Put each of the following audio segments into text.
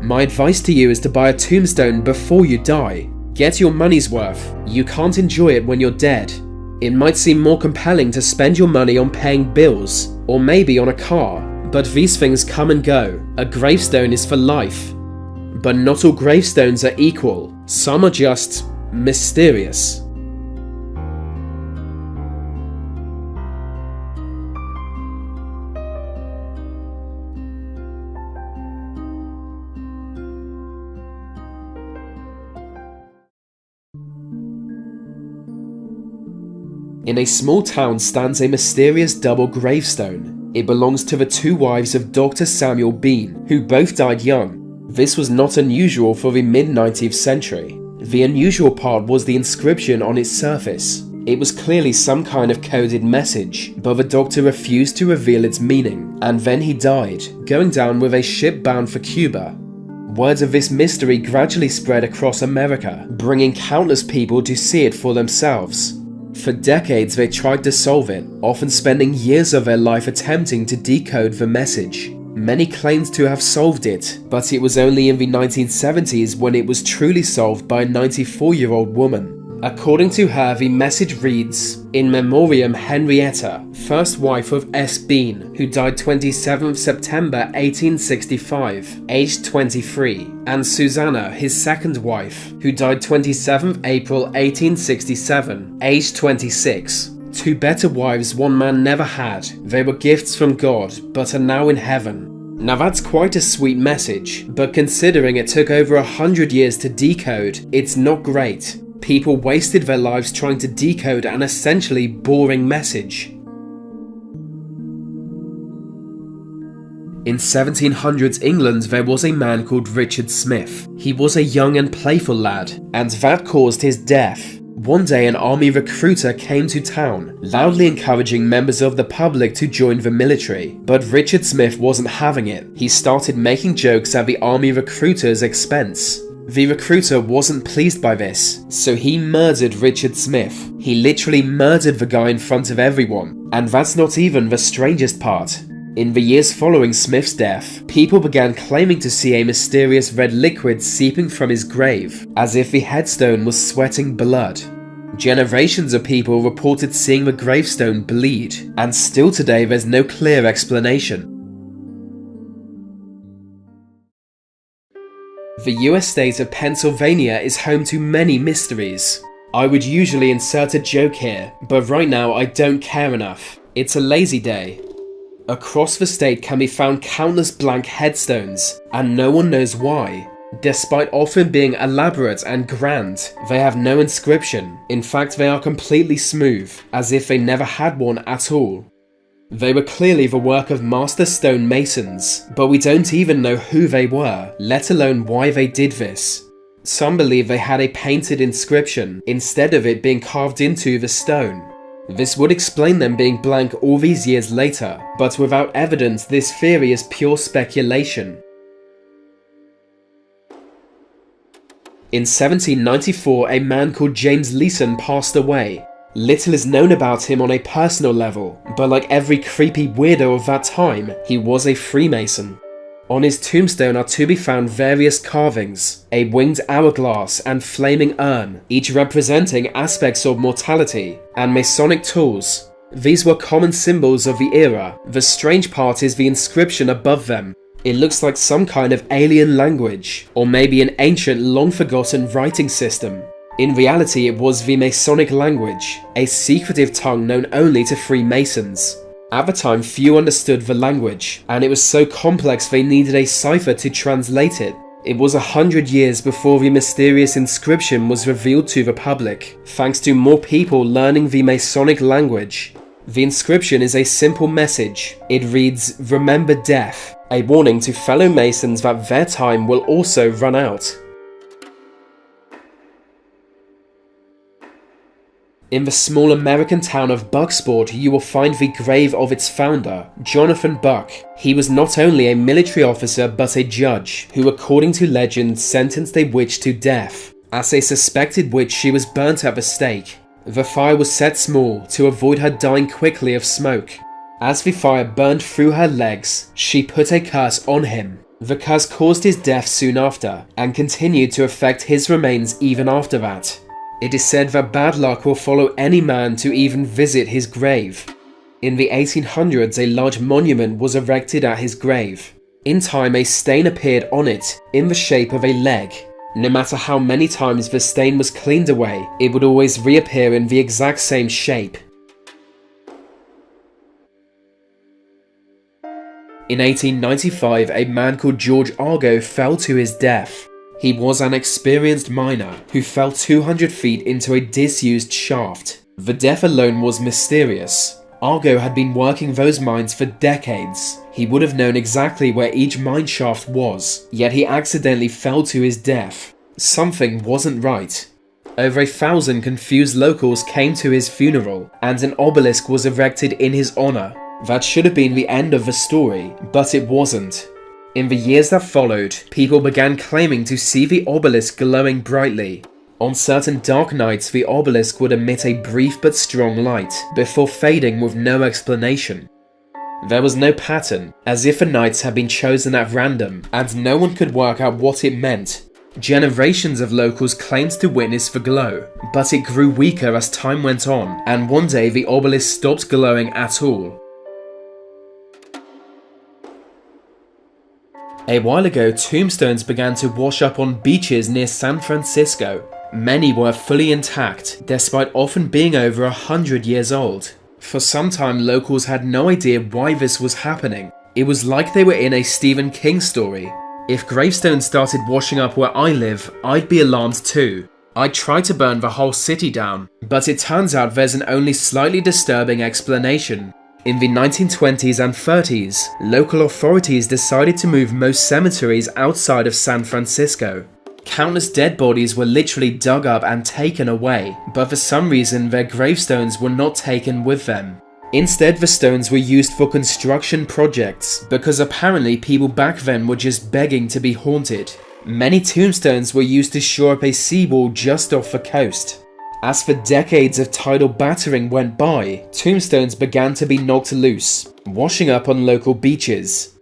My advice to you is to buy a tombstone before you die. Get your money's worth. You can't enjoy it when you're dead. It might seem more compelling to spend your money on paying bills, or maybe on a car, but these things come and go. A gravestone is for life. But not all gravestones are equal. Some are just mysterious. In a small town stands a mysterious double gravestone. It belongs to the two wives of Dr. Samuel Bean, who both died young. This was not unusual for the mid-19th century. The unusual part was the inscription on its surface. It was clearly some kind of coded message, but the doctor refused to reveal its meaning, and then he died, going down with a ship bound for Cuba. Word of this mystery gradually spread across America, bringing countless people to see it for themselves. For decades they tried to solve it, often spending years of their life attempting to decode the message. Many claimed to have solved it, but it was only in the 1970s when it was truly solved by a 94-year-old woman. According to her, the message reads, "In memoriam Henrietta, first wife of S. Bean, who died 27th September 1865, aged 23, and Susanna, his second wife, who died 27th April 1867, aged 26. Two better wives one man never had. They were gifts from God, but are now in heaven." Now that's quite a sweet message, but considering it took over 100 years to decode, it's not great. People wasted their lives trying to decode an essentially boring message. In 1700s England there was a man called Richard Smith. He was a young and playful lad, and that caused his death. One day an army recruiter came to town, loudly encouraging members of the public to join the military, but Richard Smith wasn't having it. He started making jokes at the army recruiter's expense. The recruiter wasn't pleased by this, so he murdered Richard Smith. He literally murdered the guy in front of everyone, and that's not even the strangest part. In the years following Smith's death, people began claiming to see a mysterious red liquid seeping from his grave, as if the headstone was sweating blood. Generations of people reported seeing the gravestone bleed, and still today there's no clear explanation. The US state of Pennsylvania is home to many mysteries. I would usually insert a joke here, but right now I don't care enough. It's a lazy day. Across the state can be found countless blank headstones, and no one knows why. Despite often being elaborate and grand, they have no inscription. In fact, they are completely smooth, as if they never had one at all. They were clearly the work of master stonemasons, but we don't even know who they were, let alone why they did this. Some believe they had a painted inscription, instead of it being carved into the stone. This would explain them being blank all these years later, but without evidence this theory is pure speculation. In 1794, a man called James Leeson passed away. Little is known about him on a personal level, but like every creepy weirdo of that time, he was a Freemason. On his tombstone are to be found various carvings, a winged hourglass and flaming urn, each representing aspects of mortality, and Masonic tools. These were common symbols of the era. The strange part is the inscription above them. It looks like some kind of alien language, or maybe an ancient, long-forgotten writing system. In reality, it was the Masonic language, a secretive tongue known only to Freemasons. At the time, few understood the language, and it was so complex they needed a cipher to translate it. It was 100 years before the mysterious inscription was revealed to the public, thanks to more people learning the Masonic language. The inscription is a simple message. It reads, "Remember death," a warning to fellow Masons that their time will also run out. In the small American town of Bucksport, you will find the grave of its founder, Jonathan Buck. He was not only a military officer but a judge, who according to legend sentenced a witch to death. As a suspected witch, she was burnt at the stake. The fire was set small to avoid her dying quickly of smoke. As the fire burned through her legs, she put a curse on him. The curse caused his death soon after, and continued to affect his remains even after that. It is said that bad luck will follow any man to even visit his grave. In the 1800s, a large monument was erected at his grave. In time, a stain appeared on it, in the shape of a leg. No matter how many times the stain was cleaned away, it would always reappear in the exact same shape. In 1895, a man called George Argo fell to his death. He was an experienced miner who fell 200 feet into a disused shaft. The death alone was mysterious. Argo had been working those mines for decades. He would have known exactly where each mine shaft was, yet he accidentally fell to his death. Something wasn't right. Over 1,000 confused locals came to his funeral, and an obelisk was erected in his honor. That should have been the end of the story, but it wasn't. In the years that followed, people began claiming to see the obelisk glowing brightly. On certain dark nights, the obelisk would emit a brief but strong light, before fading with no explanation. There was no pattern, as if the nights had been chosen at random, and no one could work out what it meant. Generations of locals claimed to witness the glow, but it grew weaker as time went on, and one day the obelisk stopped glowing at all. A while ago, tombstones began to wash up on beaches near San Francisco. Many were fully intact, despite often being over 100 years old. For some time, locals had no idea why this was happening. It was like they were in a Stephen King story. If gravestones started washing up where I live, I'd be alarmed too. I'd try to burn the whole city down, but it turns out there's an only slightly disturbing explanation. In the 1920s and 30s, local authorities decided to move most cemeteries outside of San Francisco. Countless dead bodies were literally dug up and taken away, but for some reason their gravestones were not taken with them. Instead, the stones were used for construction projects, because apparently people back then were just begging to be haunted. Many tombstones were used to shore up a seawall just off the coast. As the decades of tidal battering went by, tombstones began to be knocked loose, washing up on local beaches.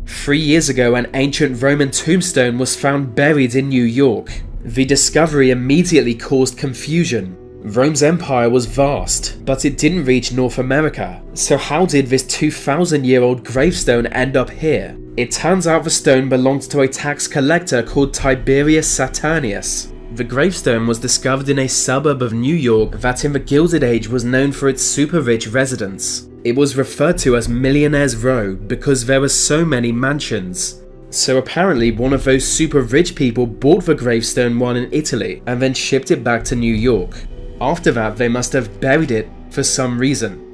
3 years ago, an ancient Roman tombstone was found buried in New York. The discovery immediately caused confusion. Rome's empire was vast, but it didn't reach North America. So how did this 2,000-year-old gravestone end up here? It turns out the stone belonged to a tax collector called Tiberius Saturnius. The gravestone was discovered in a suburb of New York that in the Gilded Age was known for its super-rich residents. It was referred to as Millionaire's Row because there were so many mansions. So apparently one of those super-rich people bought the gravestone while in Italy and then shipped it back to New York. After that, they must have buried it for some reason.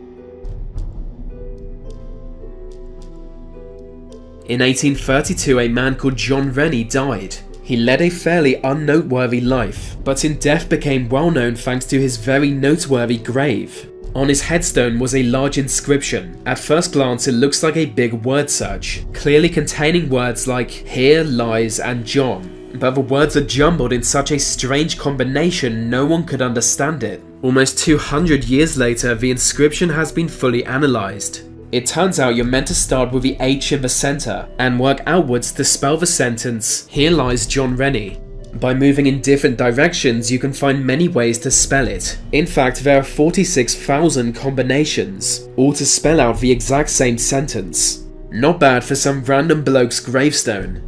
In 1832, a man called John Rennie died. He led a fairly unnoteworthy life, but in death became well known thanks to his very noteworthy grave. On his headstone was a large inscription. At first glance, it looks like a big word search, clearly containing words like "here lies" and "John." But the words are jumbled in such a strange combination no one could understand it. Almost 200 years later, the inscription has been fully analysed. It turns out you're meant to start with the H in the centre and work outwards to spell the sentence, "Here lies John Rennie." By moving in different directions, you can find many ways to spell it. In fact, there are 46,000 combinations, all to spell out the exact same sentence. Not bad for some random bloke's gravestone.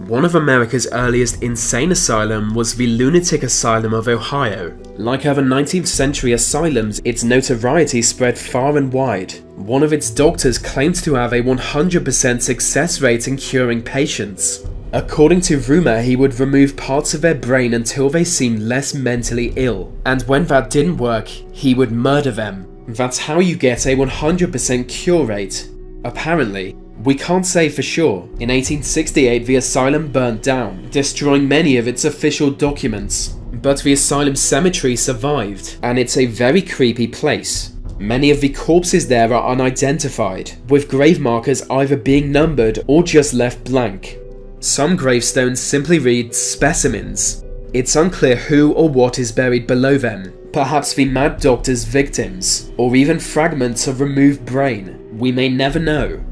One of America's earliest insane asylums was the Lunatic Asylum of Ohio. Like other 19th century asylums, its notoriety spread far and wide. One of its doctors claimed to have a 100% success rate in curing patients. According to rumor, he would remove parts of their brain until they seemed less mentally ill, and when that didn't work, he would murder them. That's how you get a 100% cure rate. Apparently. We can't say for sure. In 1868, the asylum burnt down, destroying many of its official documents. But the asylum cemetery survived, and it's a very creepy place. Many of the corpses there are unidentified, with grave markers either being numbered or just left blank. Some gravestones simply read "specimens." It's unclear who or what is buried below them. Perhaps the Mad Doctor's victims, or even fragments of removed brain. We may never know.